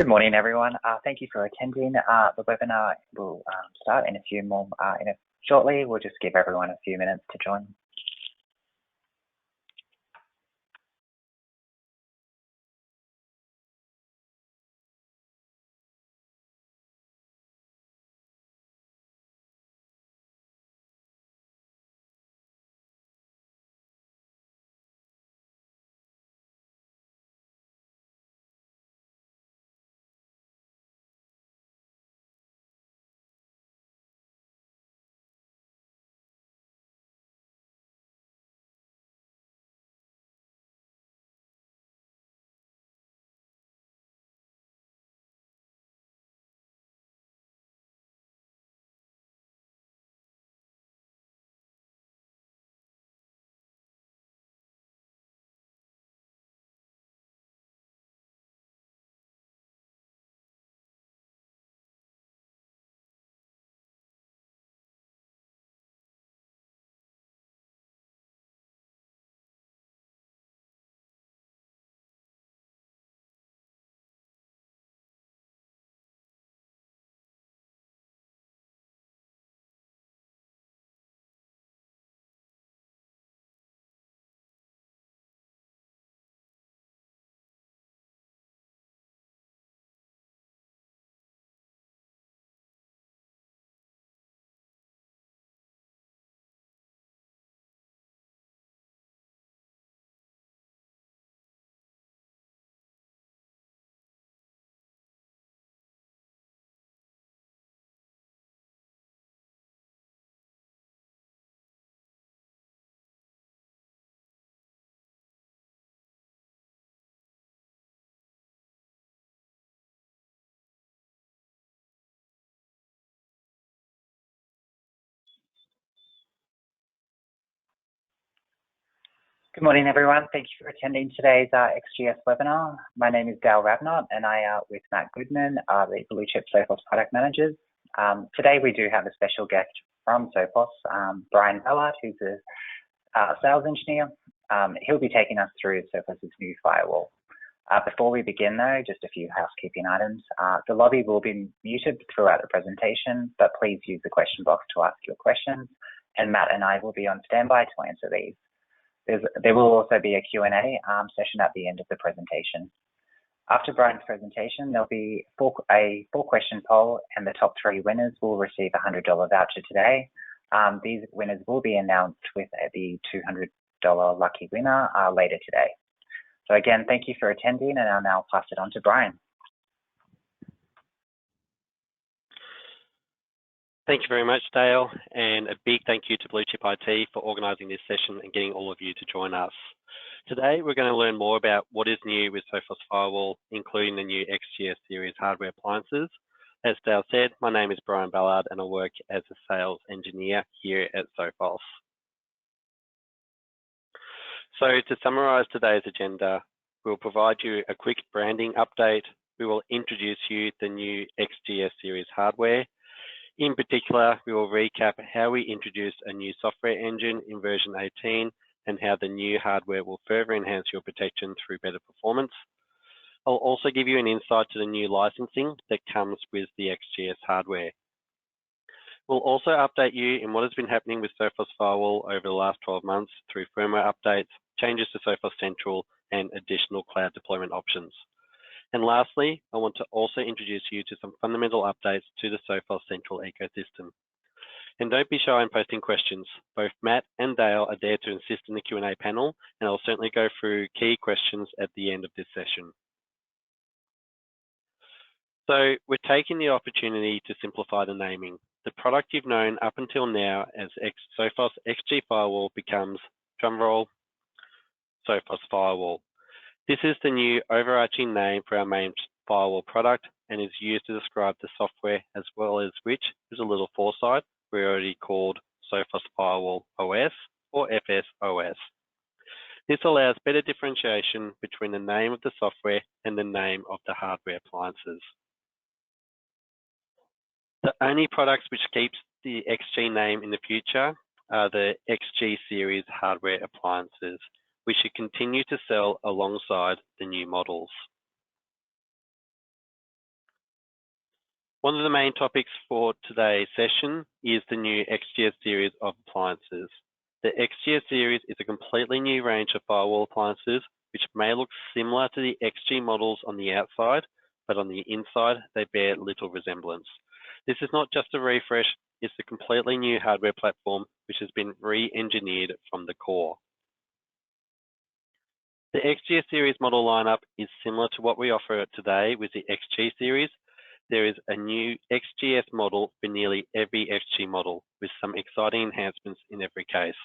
Good morning, everyone. Thank you for attending. The webinar will start in a few more shortly. We'll just give everyone a few minutes to join. Good morning, everyone. Thank you for attending today's XGS webinar. My name is Dale Rabnott, and I with Matt Goodman, the Blue Chip Sophos product managers. Today we do have a special guest from Sophos, Bryan Ballard, who's a sales engineer. He'll be taking us through Sophos' new firewall. Before we begin, though, just a few housekeeping items. The lobby will be muted throughout the presentation, but please use the question box to ask your questions, and Matt and I will be on standby to answer these. There will also be a Q&A session at the end of the presentation. After Brian's presentation, there'll be a four-question poll, and the top 3 winners will receive a $100 voucher today. These winners will be announced with the $200 lucky winner later today. So again, thank you for attending, and I'll now pass it on to Brian. Thank you very much, Dale, and a big thank you to Blue Chip IT for organising this session and getting all of you to join us. Today, we're going to learn more about what is new with Sophos Firewall, including the new XGS series hardware appliances. As Dale said, my name is Bryan Ballard, and I work as a sales engineer here at Sophos. So to summarise today's agenda, we'll provide you a quick branding update. We will introduce you the new XGS series hardware. In particular, we will recap how we introduced a new software engine in version 18 and how the new hardware will further enhance your protection through better performance. I'll also give you an insight to the new licensing that comes with the XGS hardware. We'll also update you in what has been happening with Sophos Firewall over the last 12 months through firmware updates, changes to Sophos Central, and additional cloud deployment options. And lastly, I want to also introduce you to some fundamental updates to the Sophos Central ecosystem. And don't be shy in posting questions. Both Matt and Dale are there to assist in the Q&A panel, and I'll certainly go through key questions at the end of this session. So we're taking the opportunity to simplify the naming. The product you've known up until now as Sophos XG Firewall becomes, drumroll, Sophos Firewall. This is the new overarching name for our main firewall product and is used to describe the software, as well as which, is a little foresight, we already called Sophos Firewall OS or FSOS. This allows better differentiation between the name of the software and the name of the hardware appliances. The only products which keeps the XG name in the future are the XG series hardware appliances, we should continue to sell alongside the new models. One of the main topics for today's session is the new XGS series of appliances. The XGS series is a completely new range of firewall appliances, which may look similar to the XG models on the outside, but on the inside, they bear little resemblance. This is not just a refresh, it's a completely new hardware platform, which has been re-engineered from the core. The XGS series model lineup is similar to what we offer today with the XG series. There is a new XGS model for nearly every XG model, with some exciting enhancements in every case.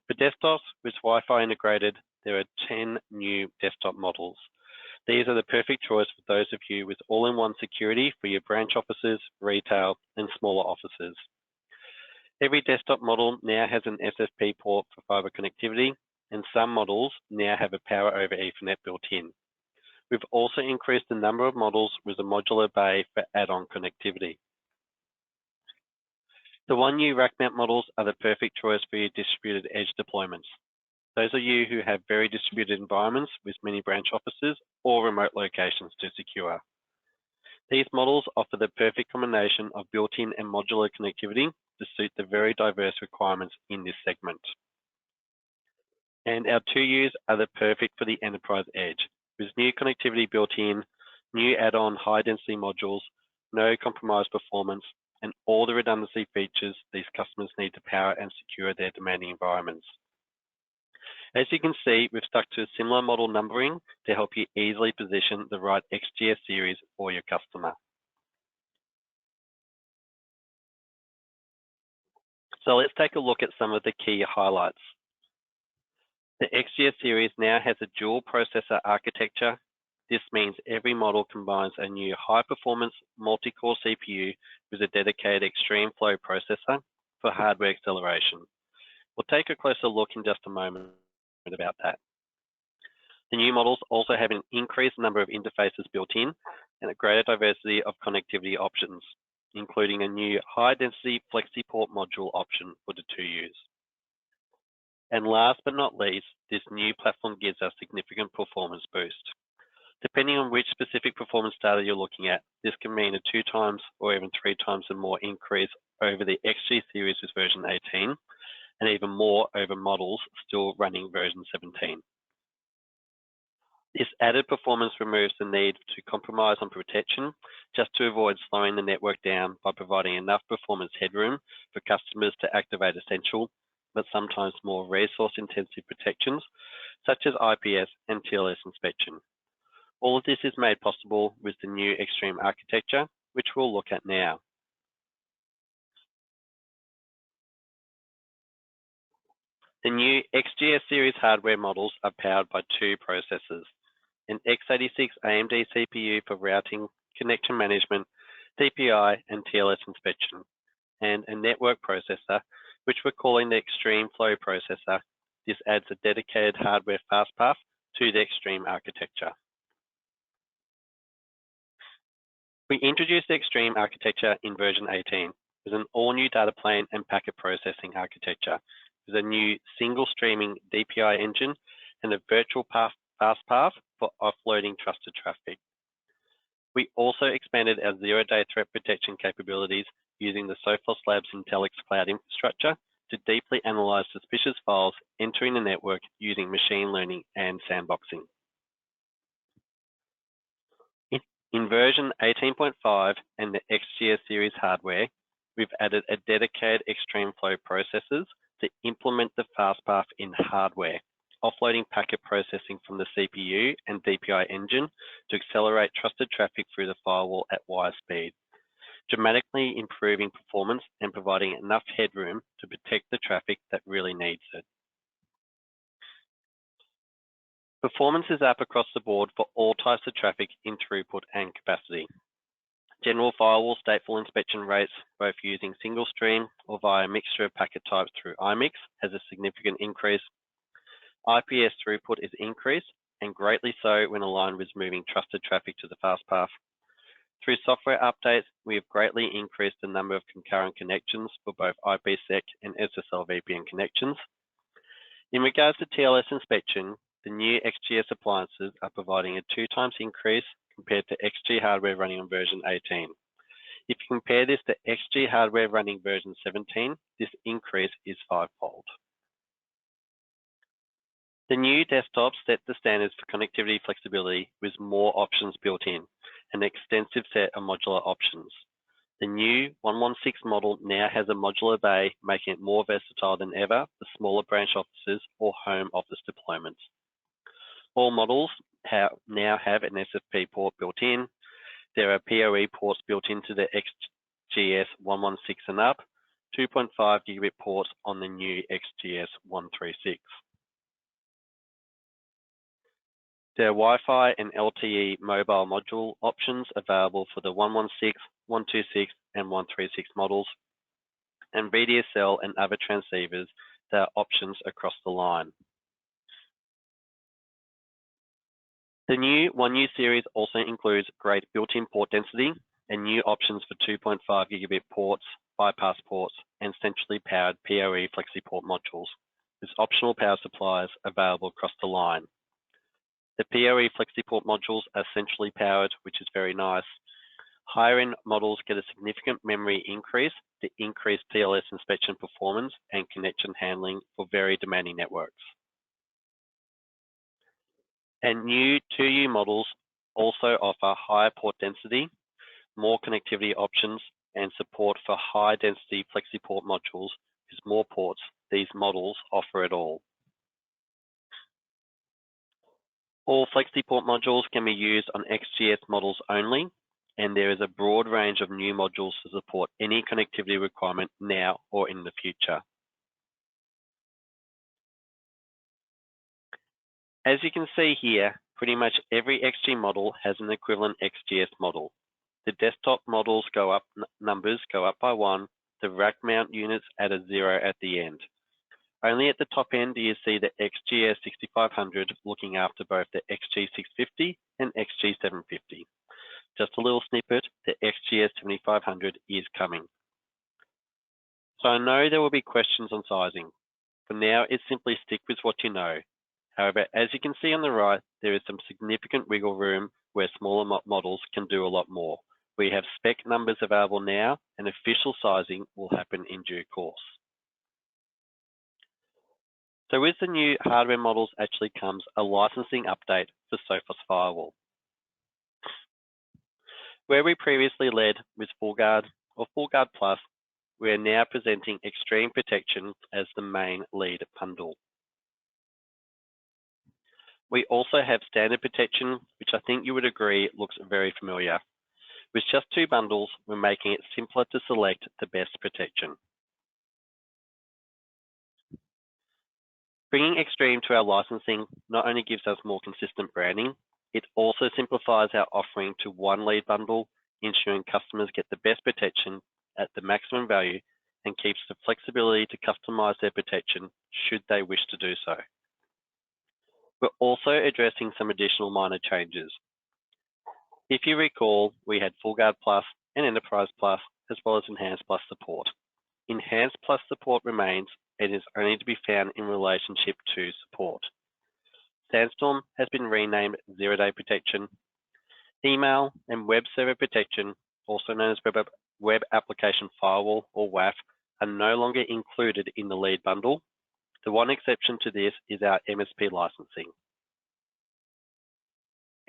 For desktops with Wi-Fi integrated, there are 10 new desktop models. These are the perfect choice for those of you with all-in-one security for your branch offices, retail, and smaller offices. Every desktop model now has an SFP port for fiber connectivity, and some models now have a power over Ethernet built in. We've also increased the number of models with a modular bay for add-on connectivity. The one new rack mount models are the perfect choice for your distributed edge deployments. Those of you who have very distributed environments with many branch offices or remote locations to secure. These models offer the perfect combination of built-in and modular connectivity to suit the very diverse requirements in this segment. And our 2Us are the perfect for the enterprise edge, with new connectivity built in, new add-on high-density modules, no compromised performance, and all the redundancy features these customers need to power and secure their demanding environments. As you can see, we've stuck to a similar model numbering to help you easily position the right XGS series for your customer. So let's take a look at some of the key highlights. The XGS series now has a dual processor architecture. This means every model combines a new high-performance multi-core CPU with a dedicated extreme flow processor for hardware acceleration. We'll take a closer look in just a moment about that. The new models also have an increased number of interfaces built in and a greater diversity of connectivity options, including a new high-density FlexiPort module option for the 2Us. And last but not least, this new platform gives us significant performance boost. Depending on which specific performance data you're looking at, this can mean a 2 times or even 3 times and more increase over the XG series with version 18, and even more over models still running version 17. This added performance removes the need to compromise on protection just to avoid slowing the network down by providing enough performance headroom for customers to activate essential, but sometimes more resource-intensive protections, such as IPS and TLS inspection. All of this is made possible with the new Extreme architecture, which we'll look at now. The new XGS series hardware models are powered by 2 processors, an x86 AMD CPU for routing, connection management, DPI, and TLS inspection, and a network processor, which we're calling the Extreme Flow processor. This adds a dedicated hardware fast path to the Extreme architecture. We introduced the Extreme architecture in version 18 with an all-new data plane and packet processing architecture, with a new single streaming DPI engine and a virtual fast path for offloading trusted traffic. We also expanded our zero-day threat protection capabilities using the Sophos Labs Intelligence Cloud infrastructure to deeply analyze suspicious files entering the network using machine learning and sandboxing. In version 18.5 and the XGS series hardware, we've added a dedicated Extreme Flow processors to implement the fast path in hardware, offloading packet processing from the CPU and DPI engine to accelerate trusted traffic through the firewall at wire speed, dramatically improving performance and providing enough headroom to protect the traffic that really needs it. Performance is up across the board for all types of traffic in throughput and capacity. General firewall stateful inspection rates, both using single stream or via a mixture of packet types through IMIX, has a significant increase. IPS throughput is increased, and greatly so when aligned with moving trusted traffic to the fast path. Through software updates, we have greatly increased the number of concurrent connections for both IPsec and SSL VPN connections. In regards to TLS inspection, the new XGS appliances are providing a 2 times increase compared to XG hardware running on version 18. If you compare this to XG hardware running version 17, this increase is 5-fold. The new desktops set the standards for connectivity flexibility with more options built in, an extensive set of modular options. The new 116 model now has a modular bay, making it more versatile than ever for smaller branch offices or home office deployments. All models now have an SFP port built in. There are PoE ports built into the XGS 116 and up, 2.5 gigabit ports on the new XGS 136. There are Wi-Fi and LTE mobile module options available for the 116, 126 and 136 models, and VDSL and other transceivers that are options across the line. The new 1U series also includes great built-in port density and new options for 2.5 gigabit ports, bypass ports, and centrally powered PoE FlexiPort modules, with optional power supplies available across the line. The PoE FlexiPort modules are centrally powered, which is very nice. Higher-end models get a significant memory increase to increase TLS inspection performance and connection handling for very demanding networks. And new 2U models also offer higher port density, more connectivity options, and support for high-density FlexiPort modules with more ports. These models offer it all. All FlexiPort modules can be used on XGS models only, and there is a broad range of new modules to support any connectivity requirement now or in the future. As you can see here, pretty much every XG model has an equivalent XGS model. The desktop models go up, numbers go up by 1, the rack mount units add a 0 at the end. Only at the top end do you see the XGS 6500 looking after both the XG 650 and XG 750. Just a little snippet, the XGS 7500 is coming. So I know there will be questions on sizing. For now, it's simply stick with what you know. However, as you can see on the right, there is some significant wiggle room where smaller models can do a lot more. We have spec numbers available now, and official sizing will happen in due course. So with the new hardware models actually comes a licensing update for Sophos Firewall. Where we previously led with FullGuard or FullGuard Plus, we are now presenting Extreme Protection as the main lead bundle. We also have Standard Protection, which I think you would agree looks very familiar. With just 2 bundles, we're making it simpler to select the best protection. Bringing Extreme to our licensing not only gives us more consistent branding, it also simplifies our offering to one lead bundle, ensuring customers get the best protection at the maximum value and keeps the flexibility to customize their protection should they wish to do so. We're also addressing some additional minor changes. If you recall, we had FullGuard Plus and Enterprise Plus, as well as Enhanced Plus support. Enhanced Plus support remains and is only to be found in relationship to support. Sandstorm has been renamed Zero-Day Protection. Email and Web Server Protection, also known as Web Application Firewall or WAF, are no longer included in the lead bundle. The one exception to this is our MSP licensing.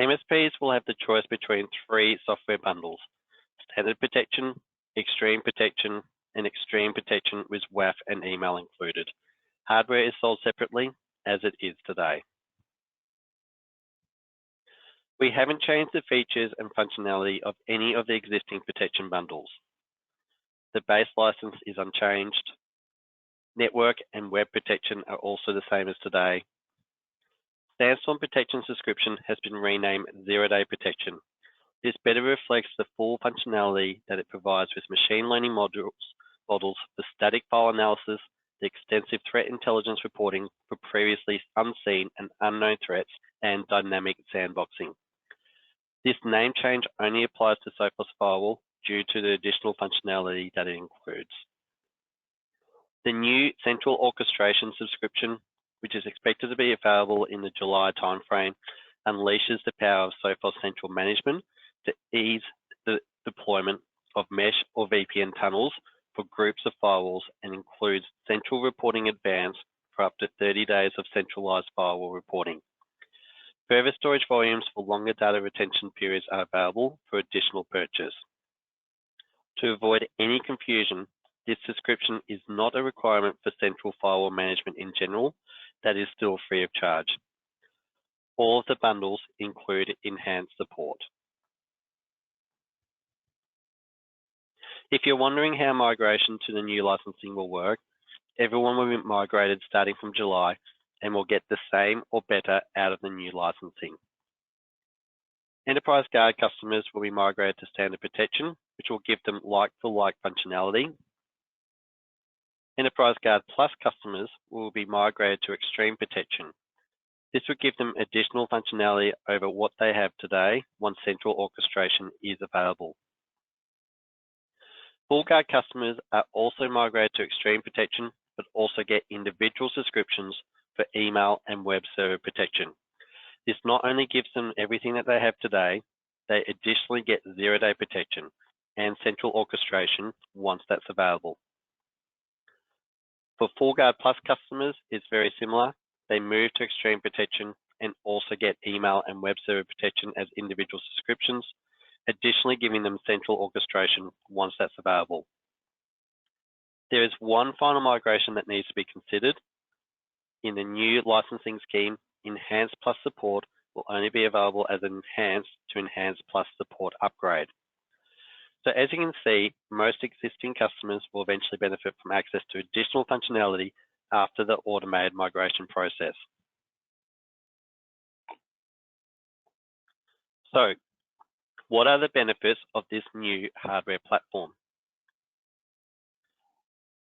MSPs will have the choice between 3 software bundles: Standard Protection, Extreme Protection, and Extreme Protection with WAF and email included. Hardware is sold separately, as it is today. We haven't changed the features and functionality of any of the existing protection bundles. The base license is unchanged. Network and web protection are also the same as today. Sandstorm Protection subscription has been renamed Zero-Day Protection. This better reflects the full functionality that it provides with machine learning models for static file analysis, the extensive threat intelligence reporting for previously unseen and unknown threats, and dynamic sandboxing. This name change only applies to Sophos Firewall due to the additional functionality that it includes. The new Central Orchestration subscription, which is expected to be available in the July timeframe, unleashes the power of Sophos Central Management to ease the deployment of mesh or VPN tunnels for groups of firewalls and includes central reporting advance for up to 30 days of centralized firewall reporting. Further storage volumes for longer data retention periods are available for additional purchase. To avoid any confusion, this subscription is not a requirement for central firewall management in general. That is still free of charge. All of the bundles include enhanced support. If you're wondering how migration to the new licensing will work, everyone will be migrated starting from July and will get the same or better out of the new licensing. Enterprise Guard customers will be migrated to standard protection, which will give them like-for-like functionality. Enterprise Guard Plus customers will be migrated to extreme protection. This will give them additional functionality over what they have today once central orchestration is available. Full Guard customers are also migrated to extreme protection, but also get individual subscriptions for email and web server protection. This not only gives them everything that they have today, they additionally get zero-day protection and central orchestration once that's available. For Full Guard Plus customers, it's very similar. They move to extreme protection and also get email and web server protection as individual subscriptions, additionally giving them central orchestration once that's available. There is one final migration that needs to be considered. In the new licensing scheme, Enhanced Plus support will only be available as an Enhanced to Enhanced Plus support upgrade. So as you can see, most existing customers will eventually benefit from access to additional functionality after the automated migration process. So, what are the benefits of this new hardware platform?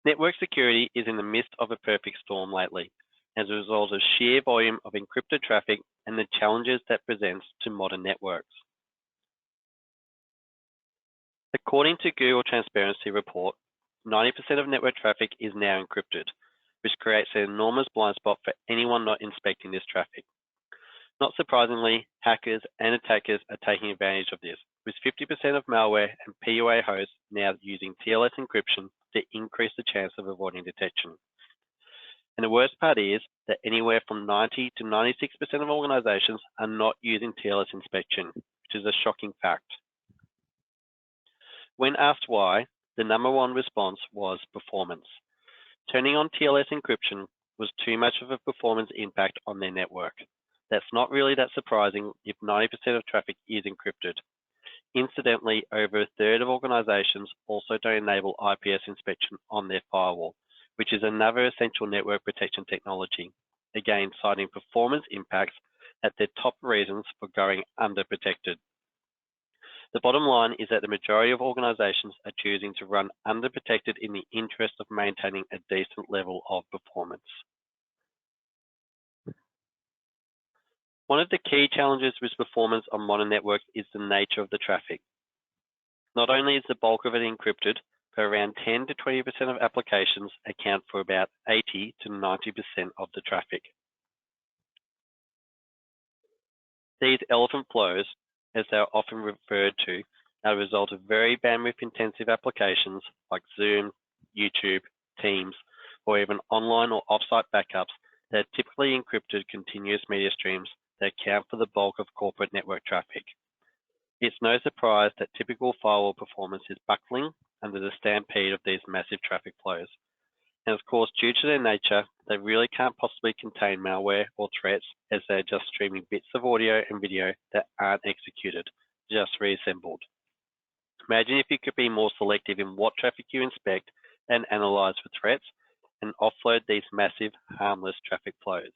Network security is in the midst of a perfect storm lately, as a result of sheer volume of encrypted traffic and the challenges that presents to modern networks. According to Google Transparency Report, 90% of network traffic is now encrypted, which creates an enormous blind spot for anyone not inspecting this traffic. Not surprisingly, hackers and attackers are taking advantage of this, with 50% of malware and PUA hosts now using TLS encryption to increase the chance of avoiding detection. And the worst part is that anywhere from 90 to 96% of organizations are not using TLS inspection, which is a shocking fact. When asked why, the #1 response was performance. Turning on TLS encryption was too much of a performance impact on their network. That's not really that surprising if 90% of traffic is encrypted. Incidentally, over a third of organizations also don't enable IPS inspection on their firewall, which is another essential network protection technology, again citing performance impacts as their top reasons for going underprotected. The bottom line is that the majority of organizations are choosing to run underprotected in the interest of maintaining a decent level of performance. One of the key challenges with performance on modern networks is the nature of the traffic. Not only is the bulk of it encrypted, but around 10 to 20% of applications account for about 80 to 90% of the traffic. These elephant flows, as they are often referred to, are a result of very bandwidth-intensive applications like Zoom, YouTube, Teams, or even online or off-site backups that are typically encrypted continuous media streams that account for the bulk of corporate network traffic. It's no surprise that typical firewall performance is buckling under the stampede of these massive traffic flows. And of course, due to their nature, they really can't possibly contain malware or threats, as they're just streaming bits of audio and video that aren't executed, just reassembled. Imagine if you could be more selective in what traffic you inspect and analyze for threats and offload these massive, harmless traffic flows.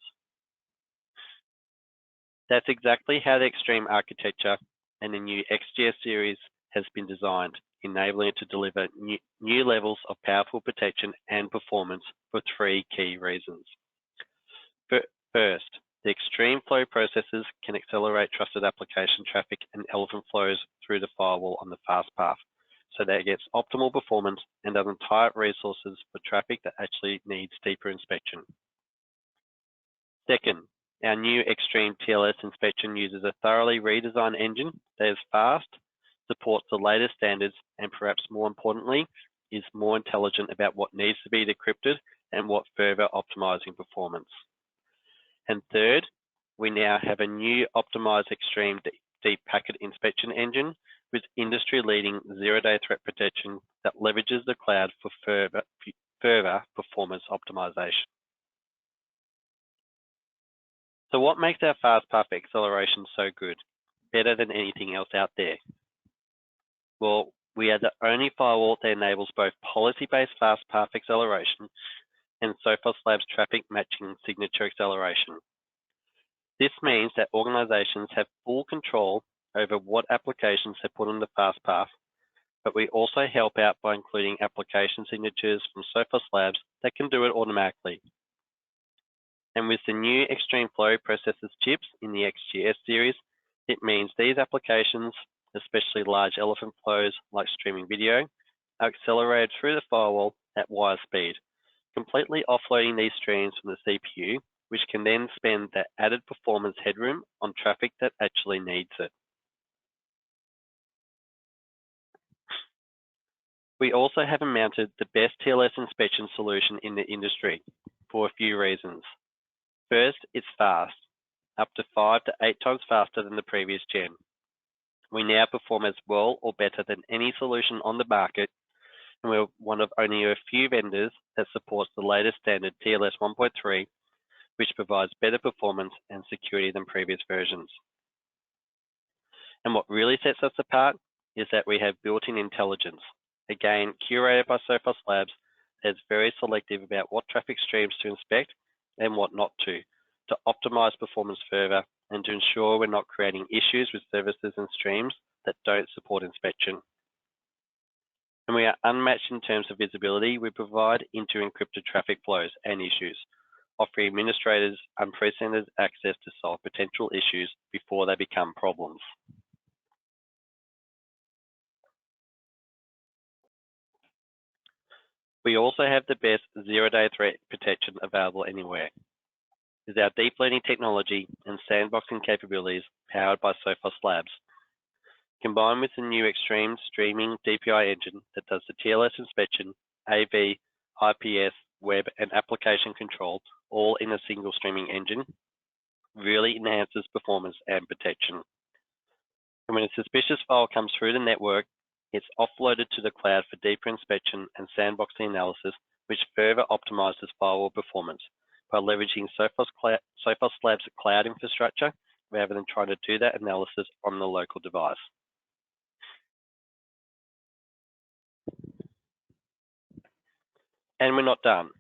That's exactly how the Extreme architecture and the new XGS series has been designed, enabling it to deliver new levels of powerful protection and performance for 3 key reasons. First, the Extreme flow processors can accelerate trusted application traffic and elephant flows through the firewall on the fast path, so that it gets optimal performance and doesn't tie up resources for traffic that actually needs deeper inspection. Second, Our new Extreme TLS inspection uses a thoroughly redesigned engine that is fast, supports the latest standards, and perhaps more importantly, is more intelligent about what needs to be decrypted and what further optimizing performance. And third, we now have a new optimized Extreme Deep Packet Inspection engine with industry-leading zero-day threat protection that leverages the cloud for further performance optimization. So what makes our FastPath acceleration so good, better than anything else out there? Well, we are the only firewall that enables both policy-based FastPath acceleration and Sophos Labs traffic matching signature acceleration. This means that organizations have full control over what applications they put on the FastPath, but we also help out by including application signatures from Sophos Labs that can do it automatically. And with the new Extreme Flow Processors chips in the XGS series, it means these applications, especially large elephant flows like streaming video, are accelerated through the firewall at wire speed, completely offloading these streams from the CPU, which can then spend that added performance headroom on traffic that actually needs it. We also have mounted the best TLS inspection solution in the industry for a few reasons. First, it's fast, up to 5 to 8 times faster than the previous gen. We now perform as well or better than any solution on the market, and we're one of only a few vendors that supports the latest standard TLS 1.3, which provides better performance and security than previous versions. And what really sets us apart is that we have built-in intelligence, again, curated by Sophos Labs, that's very selective about what traffic streams to inspect and what not to optimize performance further and to ensure we're not creating issues with services and streams that don't support inspection. And we are unmatched in terms of visibility we provide into encrypted traffic flows and issues, offering administrators unprecedented access to solve potential issues before they become problems. We also have the best zero-day threat protection available anywhere. With our deep learning technology and sandboxing capabilities powered by Sophos Labs, combined with the new Extreme Streaming DPI engine that does the TLS inspection, AV, IPS, web, and application control, all in a single streaming engine, really enhances performance and protection. And when a suspicious file comes through the network, it's offloaded to the cloud for deeper inspection and sandboxing analysis, which further optimizes firewall performance by leveraging Sophos Labs cloud infrastructure rather than trying to do that analysis on the local device. And we're not done.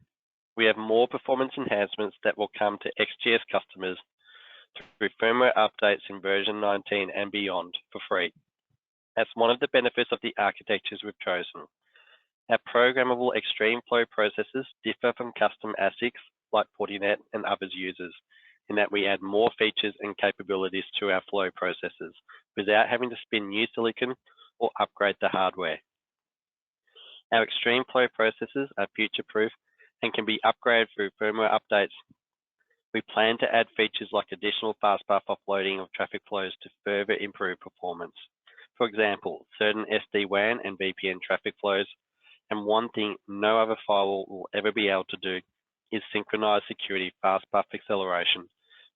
We have more performance enhancements that will come to XGS customers through firmware updates in version 19 and beyond for free. That's one of the benefits of the architectures we've chosen. Our programmable Extreme Flow processors differ from custom ASICs like Fortinet and others users, in that we add more features and capabilities to our flow processors without having to spin new silicon or upgrade the hardware. Our Extreme Flow processors are future-proof and can be upgraded through firmware updates. We plan to add features like additional FastPath offloading of traffic flows to further improve performance. For example, certain SD-WAN and VPN traffic flows. And one thing no other firewall will ever be able to do is synchronize security FastPath acceleration,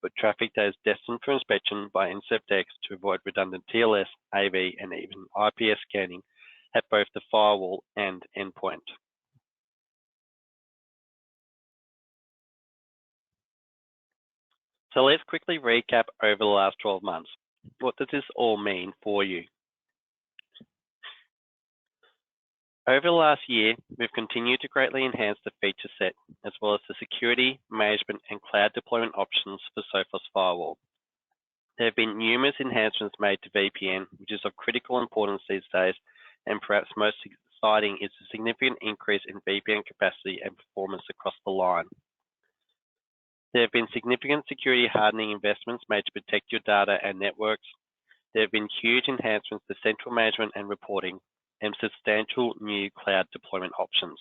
but traffic that is destined for inspection by InceptX to avoid redundant TLS, AV, and even IPS scanning at both the firewall and endpoint. So let's quickly recap over the last 12 months. What does this all mean for you? Over the last year, we've continued to greatly enhance the feature set, as well as the security, management, and cloud deployment options for Sophos Firewall. There have been numerous enhancements made to VPN, which is of critical importance these days, and perhaps most exciting is the significant increase in VPN capacity and performance across the line. There have been significant security hardening investments made to protect your data and networks. There have been huge enhancements to central management and reporting, and substantial new cloud deployment options.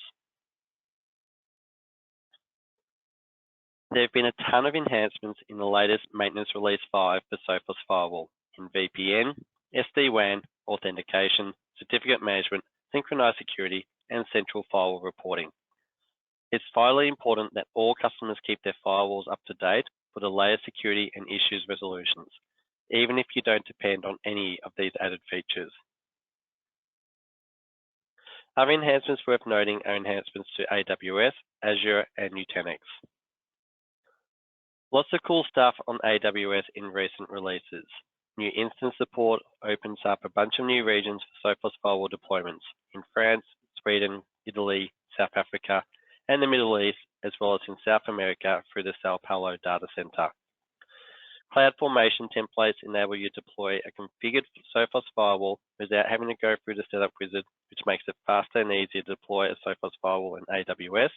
There have been a ton of enhancements in the latest maintenance release 5 for Sophos Firewall in VPN, SD-WAN, authentication, certificate management, synchronized security, and central firewall reporting. It's vitally important that all customers keep their firewalls up to date for the latest security and issues resolutions, even if you don't depend on any of these added features. Other enhancements worth noting are enhancements to AWS, Azure, and Nutanix. Lots of cool stuff on AWS in recent releases. New instance support opens up a bunch of new regions for Sophos Firewall deployments in France, Sweden, Italy, South Africa, and the Middle East, as well as in South America through the Sao Paulo data center. Cloud formation templates enable you to deploy a configured Sophos Firewall without having to go through the setup wizard, which makes it faster and easier to deploy a Sophos Firewall in AWS.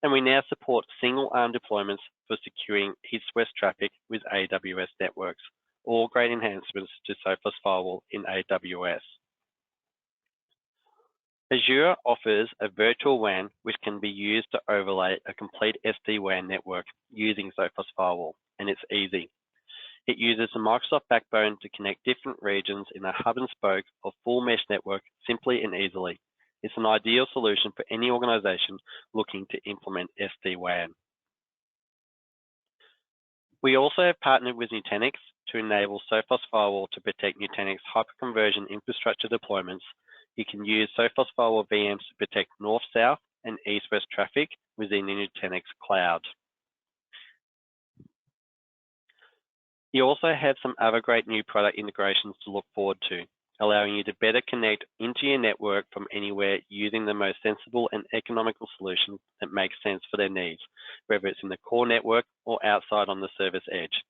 And we now support single arm deployments for securing east-west traffic with AWS networks, all great enhancements to Sophos Firewall in AWS. Azure offers a virtual WAN which can be used to overlay a complete SD-WAN network using Sophos Firewall, and it's easy. It uses a Microsoft backbone to connect different regions in a hub and spoke or full mesh network simply and easily. It's an ideal solution for any organization looking to implement SD-WAN. We also have partnered with Nutanix to enable Sophos Firewall to protect Nutanix hyperconverged infrastructure deployments. You can use Sophos Firewall VMs to protect north-south and east-west traffic within the Nutanix cloud. You also have some other great new product integrations to look forward to, allowing you to better connect into your network from anywhere using the most sensible and economical solution that makes sense for their needs, whether it's in the core network or outside on the service edge.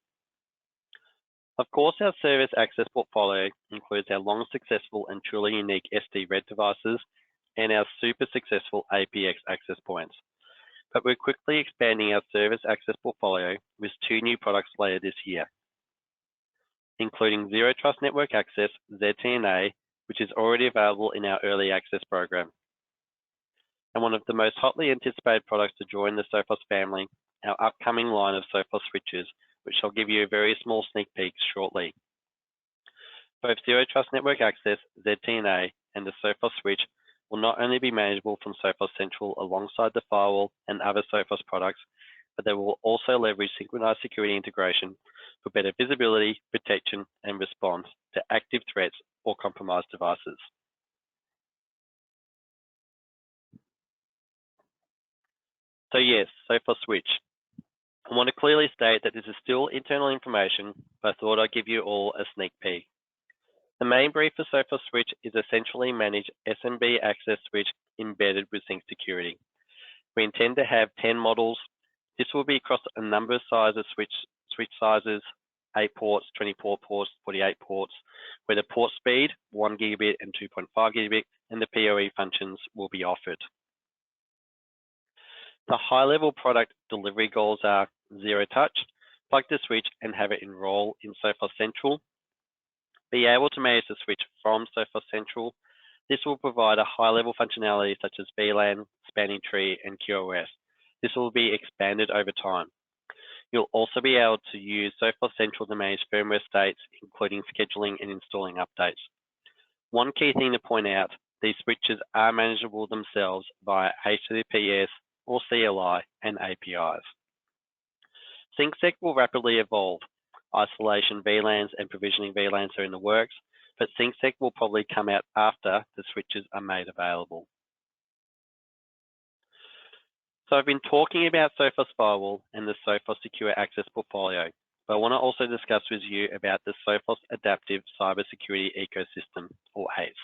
Of course, our service access portfolio includes our long successful and truly unique SD-RED devices and our super successful APX access points. But we're quickly expanding our service access portfolio with 2 new products later this year, including Zero Trust Network Access, ZTNA, which is already available in our early access program. And one of the most hotly anticipated products to join the Sophos family, our upcoming line of Sophos switches, which I'll give you a very small sneak peek shortly. Both Zero Trust Network Access, ZTNA, and the Sophos switch will not only be manageable from Sophos Central alongside the firewall and other Sophos products, but they will also leverage synchronized security integration for better visibility, protection, and response to active threats or compromised devices. So yes, Sophos switch. I want to clearly state that this is still internal information, but I thought I'd give you all a sneak peek. The main brief for Sophos switch is essentially managed SMB access switch embedded with sync security. We intend to have 10 models. This will be across a number of sizes, switch sizes, 8 ports, 24 ports, 48 ports, where the port speed, 1 gigabit and 2.5 gigabit, and the PoE functions will be offered. The high-level product delivery goals are zero touch, plug the switch and have it enroll in Sophos Central, be able to manage the switch from Sophos Central. This will provide a high-level functionality such as VLAN, spanning tree, and QoS. This will be expanded over time. You'll also be able to use Sophos Central to manage firmware states, including scheduling and installing updates. One key thing to point out, these switches are manageable themselves via HTTPS or CLI and APIs. SyncSec will rapidly evolve. Isolation VLANs and provisioning VLANs are in the works, but SyncSec will probably come out after the switches are made available. So I've been talking about Sophos Firewall and the Sophos Secure Access portfolio, but I want to also discuss with you about the Sophos Adaptive Cybersecurity Ecosystem, or ACE.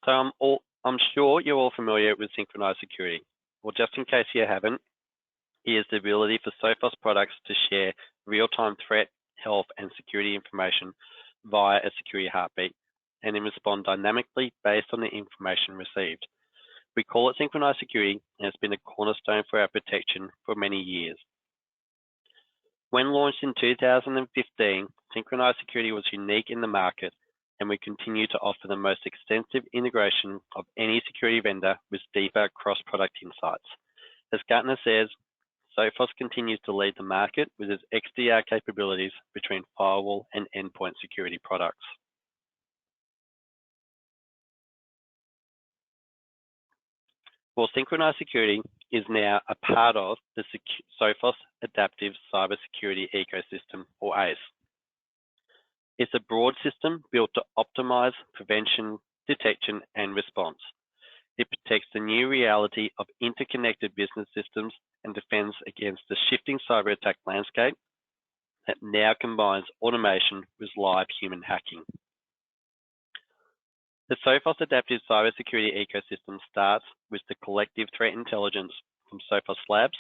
So I'm sure you're all familiar with synchronized security. Well, just in case you haven't, here's the ability for Sophos products to share real-time threat, health, and security information via a security heartbeat, and then respond dynamically based on the information received. We call it synchronized security, and it's been a cornerstone for our protection for many years. When launched in 2015, synchronized security was unique in the market and we continue to offer the most extensive integration of any security vendor with deeper cross-product insights. As Gartner says, Sophos continues to lead the market with its XDR capabilities between firewall and endpoint security products. Well, synchronized security is now a part of the Sophos Adaptive Cybersecurity Ecosystem, or ACE. It's a broad system built to optimize prevention, detection, and response. It protects the new reality of interconnected business systems and defends against the shifting cyber attack landscape that now combines automation with live human hacking. The Sophos Adaptive Cybersecurity Ecosystem starts with the collective threat intelligence from Sophos Labs,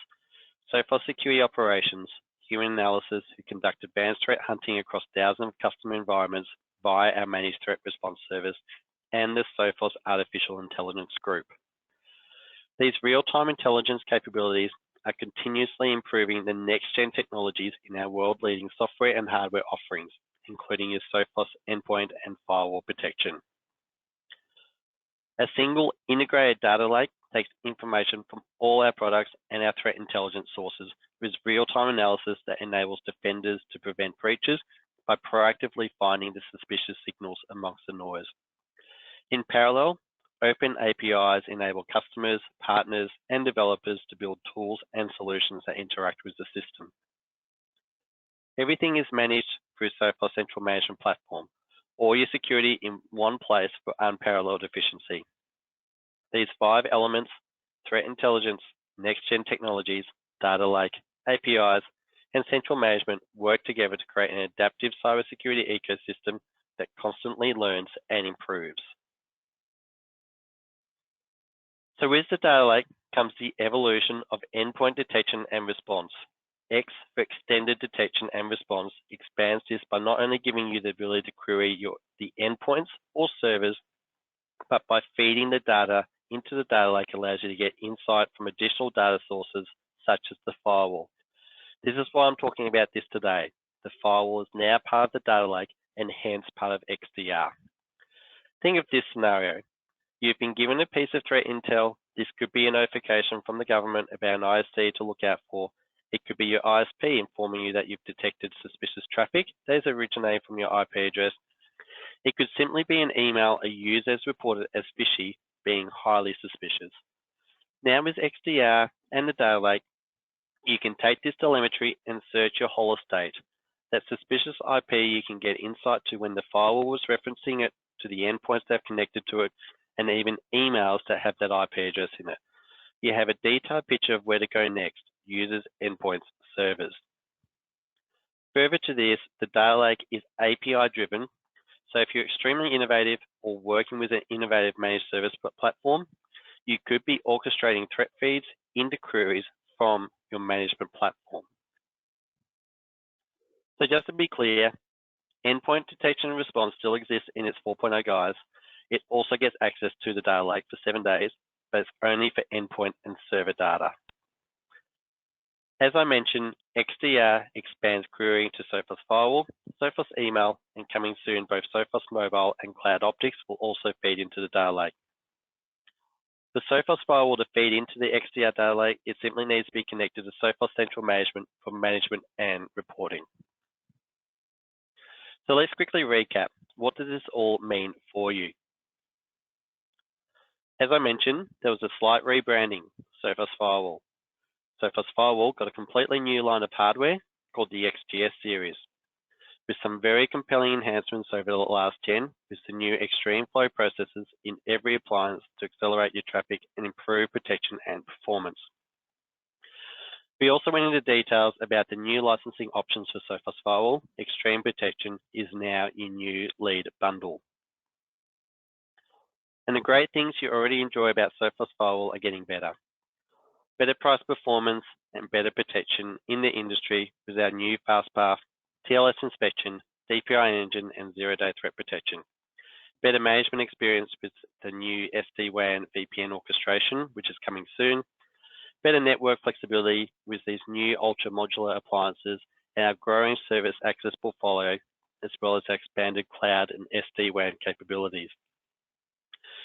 Sophos Security Operations, Human Analysis, who conduct advanced threat hunting across thousands of customer environments via our Managed Threat Response Service, and the Sophos Artificial Intelligence Group. These real-time intelligence capabilities are continuously improving the next-gen technologies in our world-leading software and hardware offerings, including your Sophos endpoint and firewall protection. A single integrated data lake takes information from all our products and our threat intelligence sources with real-time analysis that enables defenders to prevent breaches by proactively finding the suspicious signals amongst the noise. In parallel, open APIs enable customers, partners, and developers to build tools and solutions that interact with the system. Everything is managed through Sophos Central Management Platform, all your security in one place for unparalleled efficiency. These 5 elements, threat intelligence, next-gen technologies, data lake, APIs, and central management work together to create an adaptive cybersecurity ecosystem that constantly learns and improves. So with the data lake comes the evolution of endpoint detection and response. X for extended detection and response expands this by not only giving you the ability to query the endpoints or servers, but by feeding the data into the data lake allows you to get insight from additional data sources such as the firewall. This is why I'm talking about this today. The firewall is now part of the data lake and hence part of XDR. Think of this scenario. You've been given a piece of threat intel. This could be a notification from the government about an ISP to look out for. It could be your ISP informing you that you've detected suspicious traffic that is originating from your IP address. It could simply be an email a user has reported as fishy, being highly suspicious. Now with XDR and the data lake, you can take this telemetry and search your whole estate. That suspicious IP you can get insight to when the firewall was referencing it, to the endpoints that have connected to it, and even emails that have that IP address in it. You have a detailed picture of where to go next, users, endpoints, servers. Further to this, the data lake is API driven. So if you're extremely innovative or working with an innovative managed service platform, you could be orchestrating threat feeds into queries from your management platform. So just to be clear, endpoint detection and response still exists in its 4.0 guise. It also gets access to the data lake for 7 days, but it's only for endpoint and server data. As I mentioned, XDR expands querying to Sophos Firewall, Sophos Email, and coming soon, both Sophos Mobile and Cloud Optics will also feed into the data lake. For Sophos Firewall to feed into the XDR data lake, it simply needs to be connected to Sophos Central Management for management and reporting. So let's quickly recap. What does this all mean for you? As I mentioned, there was a slight rebranding, Sophos Firewall. Sophos Firewall got a completely new line of hardware called the XGS series, with some very compelling enhancements over the last gen, with the new extreme flow processors in every appliance to accelerate your traffic and improve protection and performance. We also went into details about the new licensing options for Sophos Firewall. Extreme Protection is now your new lead bundle. And the great things you already enjoy about Sophos Firewall are getting better. Better price performance and better protection in the industry with our new FastPath, TLS inspection, DPI engine, and zero-day threat protection. Better management experience with the new SD-WAN VPN orchestration, which is coming soon. Better network flexibility with these new ultra-modular appliances and our growing service access portfolio, as well as expanded cloud and SD-WAN capabilities.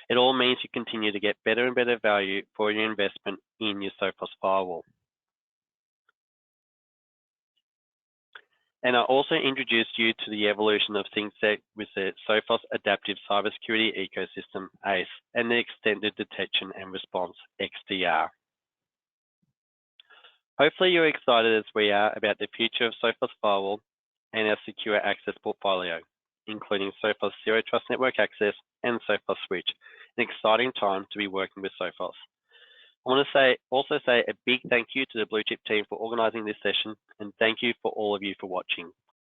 It all means you continue to get better and better value for your investment in your Sophos Firewall. And I also introduced you to the evolution of ThinkSec with the Sophos Adaptive Cybersecurity Ecosystem, ACE, and the Extended Detection and Response, XDR. Hopefully you're excited as we are about the future of Sophos Firewall and our secure access portfolio, including Sophos Zero Trust Network Access and Sophos Switch. An exciting time to be working with Sophos. I want to also say a big thank you to the Blue Chip team for organising this session, and thank you for all of you for watching.